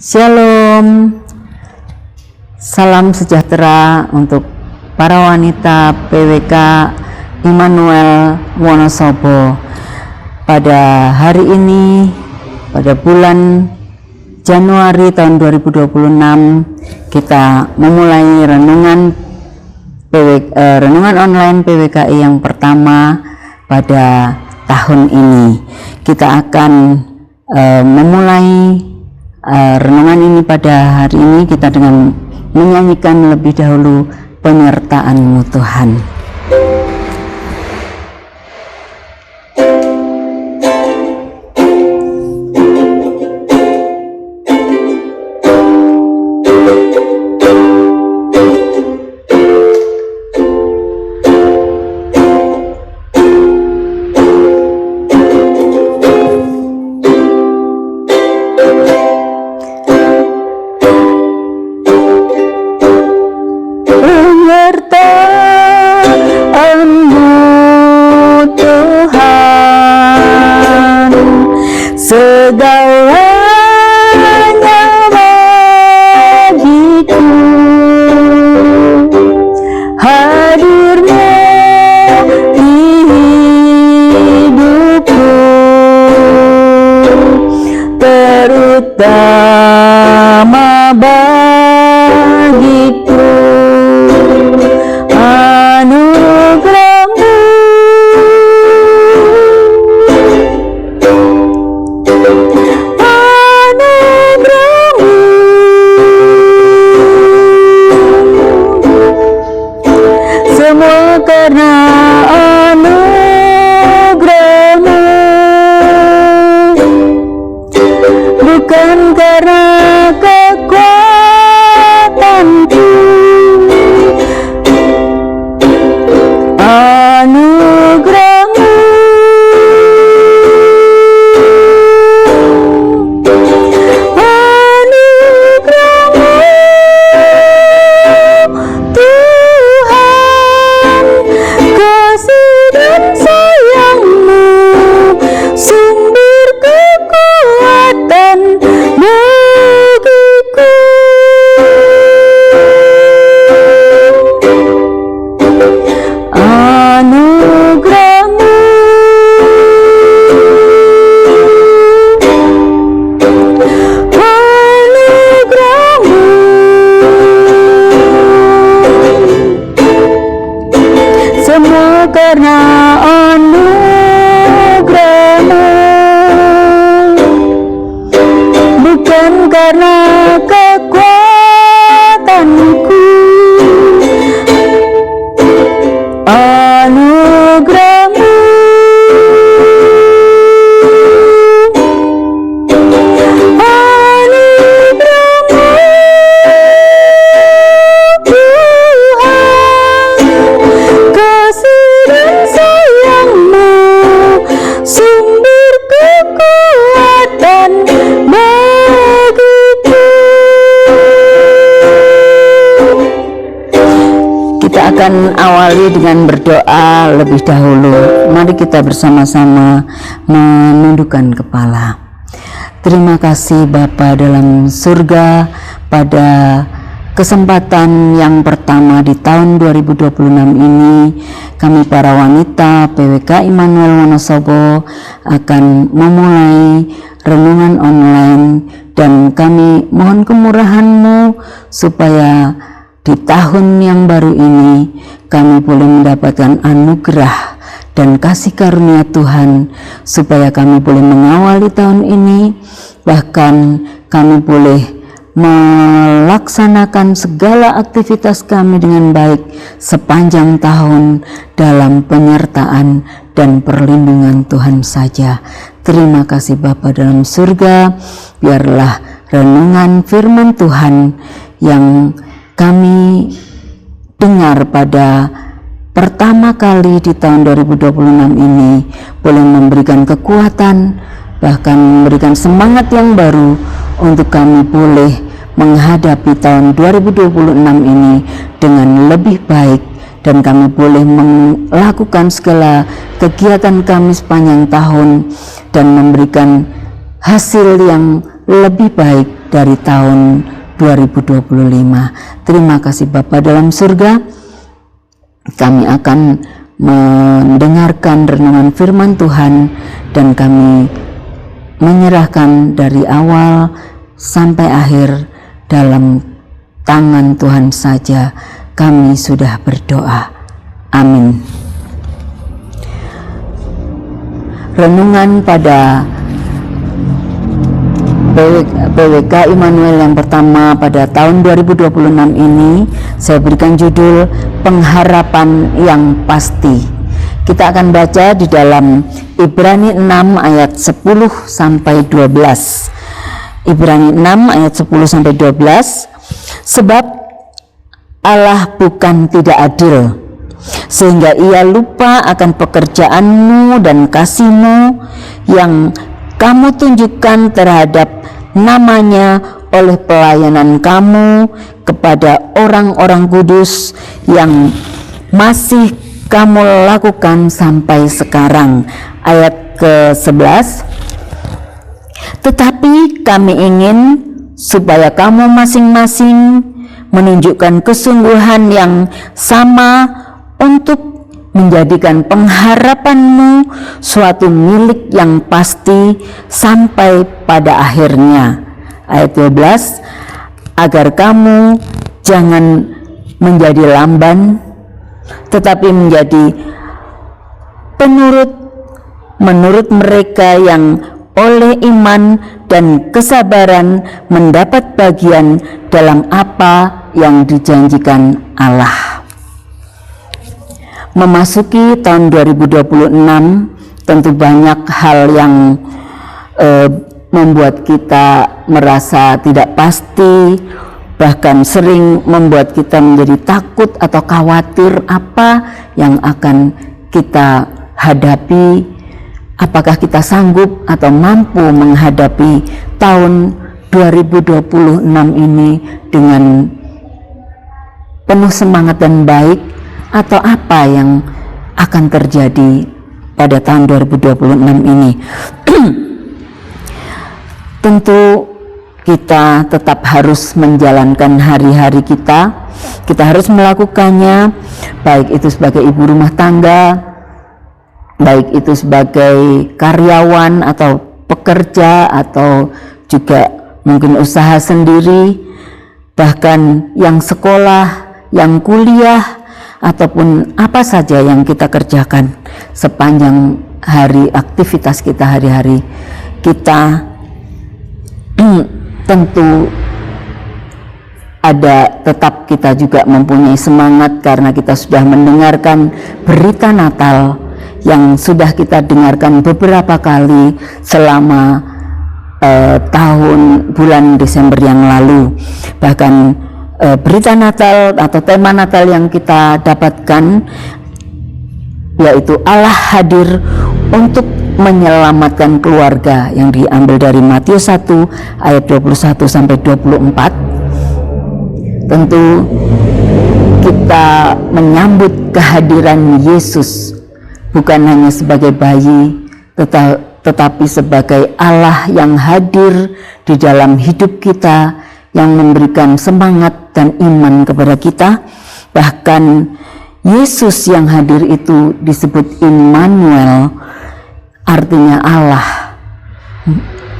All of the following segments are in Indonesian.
Shalom, salam sejahtera untuk para wanita PWK Immanuel Wonosobo. Pada hari ini, pada bulan Januari tahun 2026, kita memulai renungan online PWKI yang pertama pada tahun ini. Kita akan memulai renungan ini pada hari ini kita dengan menyanyikan lebih dahulu penyertaan-Mu Tuhan. Segalanya bagiku, hadir-Mu di hidupku, terutama bagiku. Karena anugerah-Mu, bukan karena kekuatanku. Anugerah-Mu, karena anugerah-Mu, bukan karena kekuatanku. Anugerah-Mu, sumber kekuatan bagiku. Kita akan awali dengan berdoa lebih dahulu. Mari kita bersama-sama menundukkan kepala. Terima kasih Bapa dalam surga, pada kesempatan yang pertama di tahun 2026 ini, kami para wanita PWK Immanuel Wonosobo akan memulai renungan online, dan kami mohon kemurahan-Mu supaya di tahun yang baru ini kami boleh mendapatkan anugerah dan kasih karunia Tuhan, supaya kami boleh mengawali tahun ini, bahkan kami boleh melaksanakan segala aktivitas kami dengan baik sepanjang tahun dalam penyertaan dan perlindungan Tuhan saja. Terima kasih Bapa dalam surga. Biarlah renungan firman Tuhan yang kami dengar pada pertama kali di tahun 2026 ini boleh memberikan kekuatan, bahkan memberikan semangat yang baru untuk kami boleh menghadapi tahun 2026 ini dengan lebih baik, dan kami boleh melakukan segala kegiatan kami sepanjang tahun dan memberikan hasil yang lebih baik dari tahun 2025. Terima kasih Bapa dalam surga. Kami akan mendengarkan renungan firman Tuhan dan kami menyerahkan dari awal sampai akhir dalam tangan Tuhan saja. Kami sudah berdoa. Amin. Renungan pada PWK Immanuel yang pertama pada tahun 2026 ini saya berikan judul Pengharapan yang Pasti. Kita akan baca di dalam Ibrani 6 ayat 10 sampai 12. Ibrani 6 ayat 10 sampai 12. Sebab Allah bukan tidak adil, sehingga ia lupa akan pekerjaanmu dan kasihmu yang kamu tunjukkan terhadap namanya oleh pelayanan kamu kepada orang-orang kudus yang masih kamu lakukan sampai sekarang. Ayat ke-11. Tetapi kami ingin supaya kamu masing-masing menunjukkan kesungguhan yang sama untuk menjadikan pengharapanmu suatu milik yang pasti sampai pada akhirnya. Ayat 12, agar kamu jangan menjadi lamban, tetapi menjadi menurut mereka yang oleh iman dan kesabaran mendapat bagian dalam apa yang dijanjikan Allah. Memasuki tahun 2026, tentu banyak hal yang membuat kita merasa tidak pasti, bahkan sering membuat kita menjadi takut atau khawatir apa yang akan kita hadapi. Apakah kita sanggup atau mampu menghadapi tahun 2026 ini dengan penuh semangat dan baik, atau apa yang akan terjadi pada tahun 2026 ini? Tentu kita tetap harus menjalankan hari-hari kita. Kita harus melakukannya, baik itu sebagai ibu rumah tangga, baik itu sebagai karyawan atau pekerja, atau juga mungkin usaha sendiri, bahkan yang sekolah, yang kuliah, ataupun apa saja yang kita kerjakan sepanjang hari, aktivitas kita hari-hari. Kita tentu tetap kita juga mempunyai semangat karena kita sudah mendengarkan berita Natal yang sudah kita dengarkan beberapa kali selama bulan Desember yang lalu. Bahkan berita Natal atau tema Natal yang kita dapatkan yaitu Allah hadir untuk menyelamatkan keluarga, yang diambil dari Matius 1 ayat 21 sampai 24. Tentu kita menyambut kehadiran Yesus bukan hanya sebagai bayi, tetapi sebagai Allah yang hadir di dalam hidup kita, yang memberikan semangat dan iman kepada kita. Bahkan Yesus yang hadir itu disebut Immanuel, artinya Allah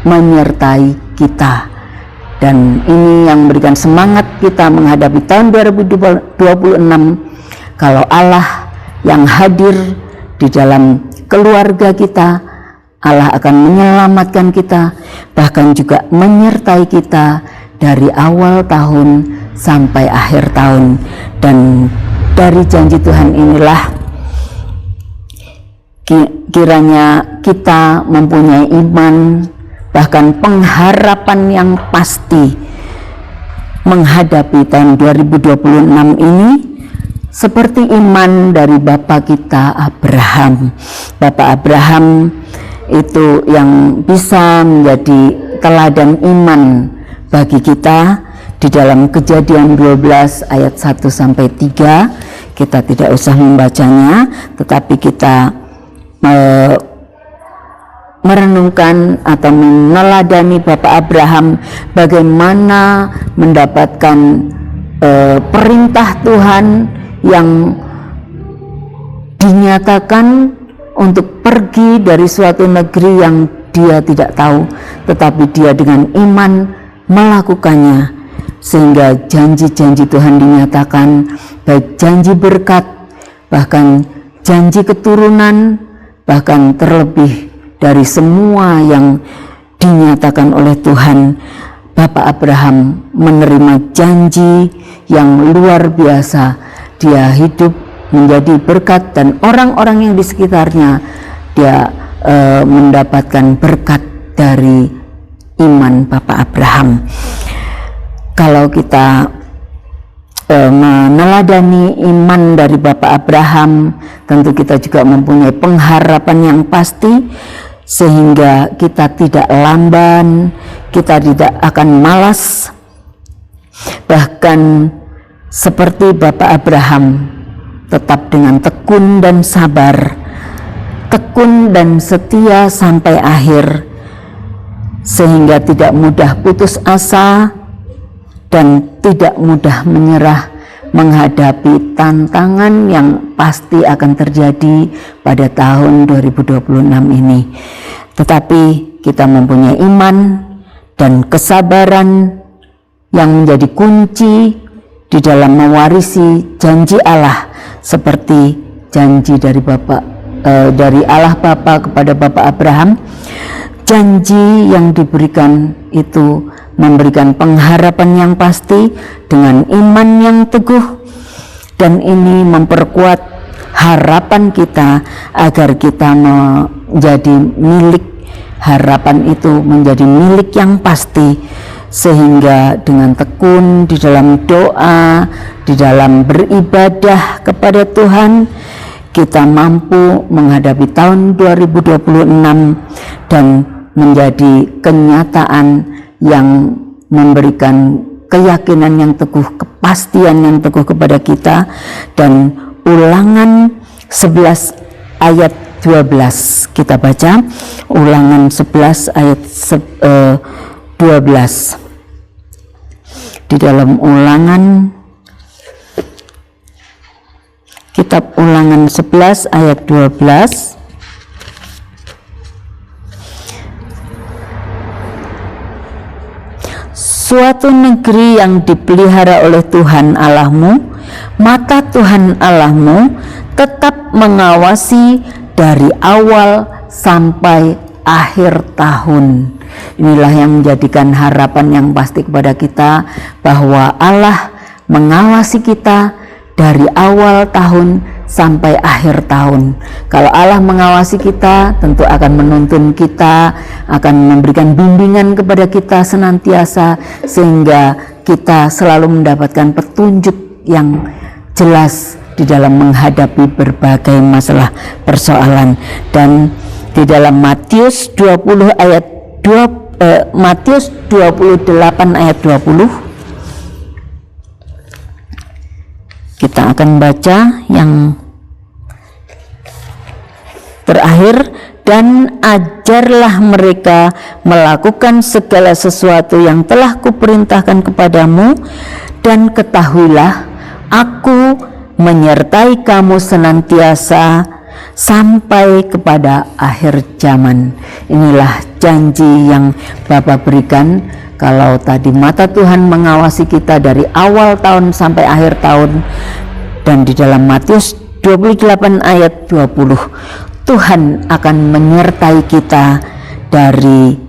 menyertai kita. Dan ini yang memberikan semangat kita menghadapi tahun 2026, kalau Allah yang hadir di dalam keluarga kita, Allah akan menyelamatkan kita, bahkan juga menyertai kita dari awal tahun sampai akhir tahun. Dan dari janji Tuhan inilah kiranya kita mempunyai iman, bahkan pengharapan yang pasti menghadapi tahun 2026 ini, seperti iman dari Bapa kita Abraham. Bapak Abraham itu yang bisa menjadi teladan iman bagi kita. Di dalam Kejadian 12 ayat 1 sampai 3, kita tidak usah membacanya, tetapi kita merenungkan atau meneladani Bapak Abraham bagaimana mendapatkan perintah Tuhan yang dinyatakan untuk pergi dari suatu negeri yang dia tidak tahu, tetapi dia dengan iman melakukannya, sehingga janji-janji Tuhan dinyatakan, baik janji berkat, bahkan janji keturunan, bahkan terlebih dari semua yang dinyatakan oleh Tuhan. Bapak Abraham menerima janji yang luar biasa. Dia hidup menjadi berkat dan orang-orang yang di sekitarnya dia mendapatkan berkat dari iman Bapak Abraham. Kalau kita meneladani iman dari Bapak Abraham, tentu kita juga mempunyai pengharapan yang pasti, sehingga kita tidak lamban, kita tidak akan malas. Bahkan seperti Bapak Abraham, tetap dengan tekun dan sabar, tekun dan setia sampai akhir, sehingga tidak mudah putus asa dan tidak mudah menyerah menghadapi tantangan yang pasti akan terjadi pada tahun 2026 ini. Tetapi kita mempunyai iman dan kesabaran yang menjadi kunci di dalam mewarisi janji Allah, seperti janji dari dari Allah Bapa kepada Bapak Abraham. Janji yang diberikan itu memberikan pengharapan yang pasti dengan iman yang teguh, dan ini memperkuat harapan kita agar kita menjadi milik, harapan itu menjadi milik yang pasti, sehingga dengan tekun di dalam doa, di dalam beribadah kepada Tuhan, kita mampu menghadapi tahun 2026 dan menjadi kenyataan yang memberikan keyakinan yang teguh, kepastian yang teguh kepada kita. Dan Ulangan 11 ayat 12 kita baca, Ulangan 11 ayat 12. Di dalam kitab Ulangan 11 ayat 12, suatu negeri yang dipelihara oleh Tuhan Allahmu, mata Tuhan Allahmu tetap mengawasi dari awal sampai akhir tahun. Inilah yang menjadikan harapan yang pasti kepada kita, bahwa Allah mengawasi kita dari awal tahun sampai akhir tahun. Kalau Allah mengawasi kita, tentu akan menuntun kita, akan memberikan bimbingan kepada kita senantiasa, sehingga kita selalu mendapatkan petunjuk yang jelas di dalam menghadapi berbagai masalah persoalan. Dan di dalam Matius 28 ayat 20, kita akan baca yang terakhir. Dan ajarlah mereka melakukan segala sesuatu yang telah kuperintahkan kepadamu, dan ketahuilah aku menyertai kamu senantiasa sampai kepada akhir zaman. Inilah janji yang Bapa berikan. Kalau tadi mata Tuhan mengawasi kita dari awal tahun sampai akhir tahun, dan di dalam Matius 28 ayat 20, Tuhan akan menyertai kita dari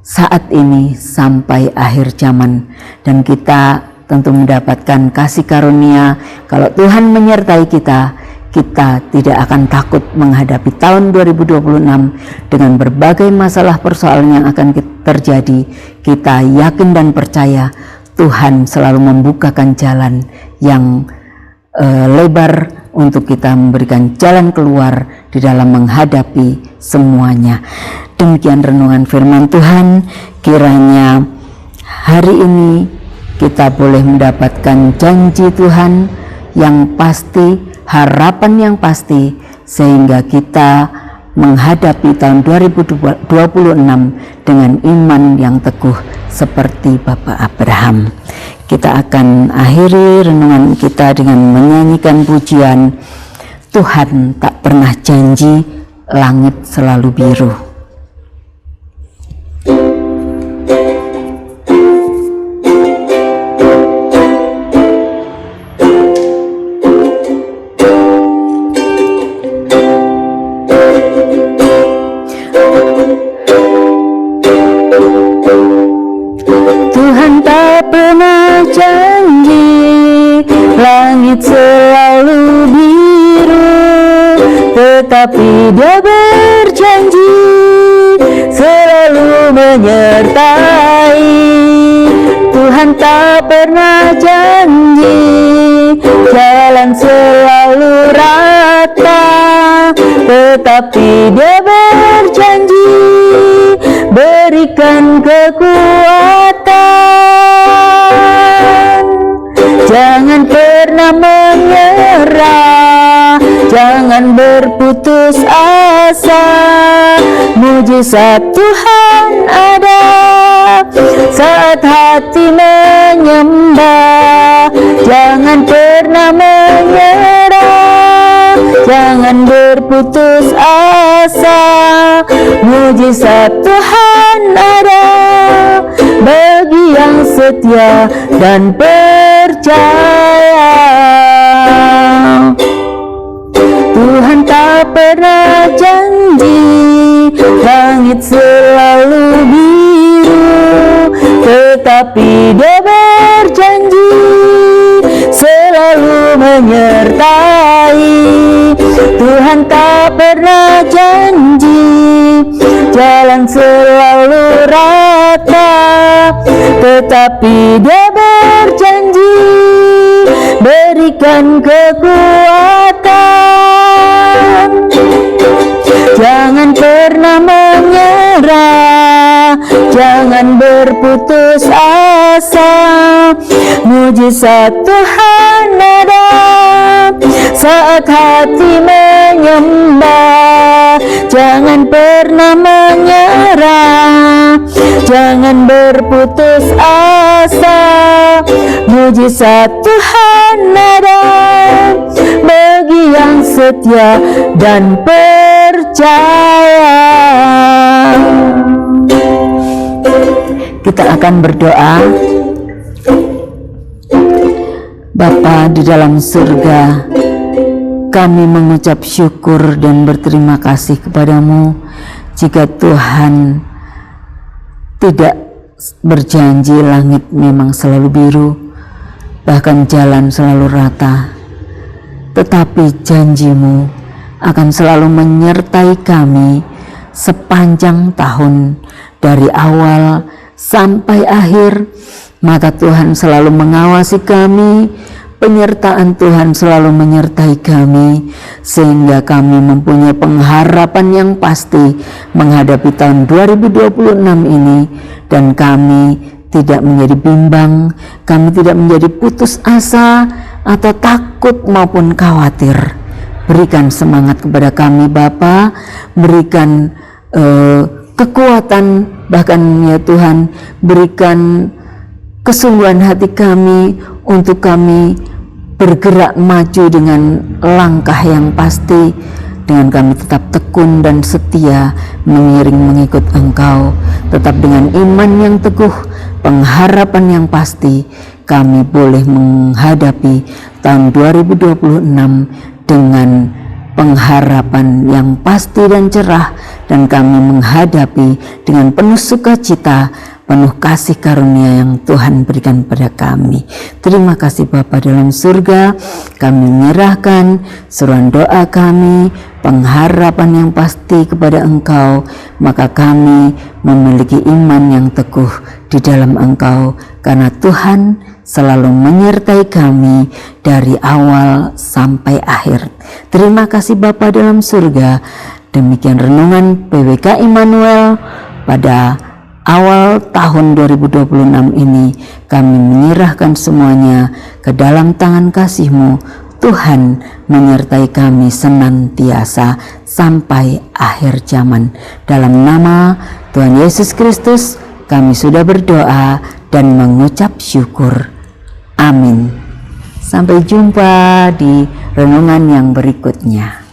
saat ini sampai akhir zaman. Dan kita tentu mendapatkan kasih karunia. Kalau Tuhan menyertai kita, kita tidak akan takut menghadapi tahun 2026 dengan berbagai masalah persoalan yang akan terjadi. Kita yakin dan percaya Tuhan selalu membukakan jalan yang lebar untuk kita memberikan jalan keluar di dalam menghadapi semuanya. Demikian renungan firman Tuhan. Kiranya hari ini kita boleh mendapatkan janji Tuhan yang pasti, harapan yang pasti, sehingga kita menghadapi tahun 2026 dengan iman yang teguh seperti Bapak Abraham. Kita akan akhiri renungan kita dengan menyanyikan pujian Tuhan tak pernah janji, langit selalu biru. Tuhan tak pernah janji, langit selalu biru, tetapi Dia berjanji selalu menyertai. Tuhan tak pernah janji, jalan selalu rata, tetapi Dia berjanji berikan kekuatan. Jangan pernah menyerah, jangan berputus asa. Mujizat Tuhan ada saat hati menyembah. Jangan pernah menyerah, jangan berputus asa. Mujizat Tuhan ada bagi yang setia dan percaya. Tuhan tak pernah janji, langit selalu biru, tetapi Dia berjanji selalu menyertai. Tuhan tak pernah janji, jalan selalu rata, tetapi Dia berjanji berikan kekuatan. Jangan pernah menyerah, jangan berputus asa. Mujizat Tuhan ada saat hati menyembah. Jangan pernah menyerah, jangan berputus asa. Mujizat Tuhan ada bagi yang setia dan percaya. Kita akan berdoa. Bapa di dalam surga, kami mengucap syukur dan berterima kasih kepadamu jika Tuhan tidak berjanji langit memang selalu biru, bahkan jalan selalu rata, tetapi janjimu akan selalu menyertai kami sepanjang tahun, dari awal sampai akhir. Mata Tuhan selalu mengawasi kami, penyertaan Tuhan selalu menyertai kami, sehingga kami mempunyai pengharapan yang pasti menghadapi tahun 2026 ini, dan kami tidak menjadi bimbang, kami tidak menjadi putus asa atau takut maupun khawatir. Berikan semangat kepada kami Bapa, berikan kekuatan, bahkan ya Tuhan, berikan kesungguhan hati kami untuk kami bergerak maju dengan langkah yang pasti, dengan kami tetap tekun dan setia mengiring mengikut Engkau, tetap dengan iman yang teguh, pengharapan yang pasti. Kami boleh menghadapi tahun 2026 dengan pengharapan yang pasti dan cerah, dan kami menghadapi dengan penuh sukacita, penuh kasih karunia yang Tuhan berikan pada kami. Terima kasih Bapa dalam surga, kami menyerahkan seruan doa kami, pengharapan yang pasti kepada Engkau, maka kami memiliki iman yang teguh di dalam Engkau, karena Tuhan selalu menyertai kami dari awal sampai akhir. Terima kasih Bapa dalam surga. Demikian renungan PWK Immanuel pada awal tahun 2026 ini. Kami menyerahkan semuanya ke dalam tangan kasih-Mu. Tuhan menyertai kami senantiasa sampai akhir zaman. Dalam nama Tuhan Yesus Kristus kami sudah berdoa dan mengucap syukur. Amin. Sampai jumpa di renungan yang berikutnya.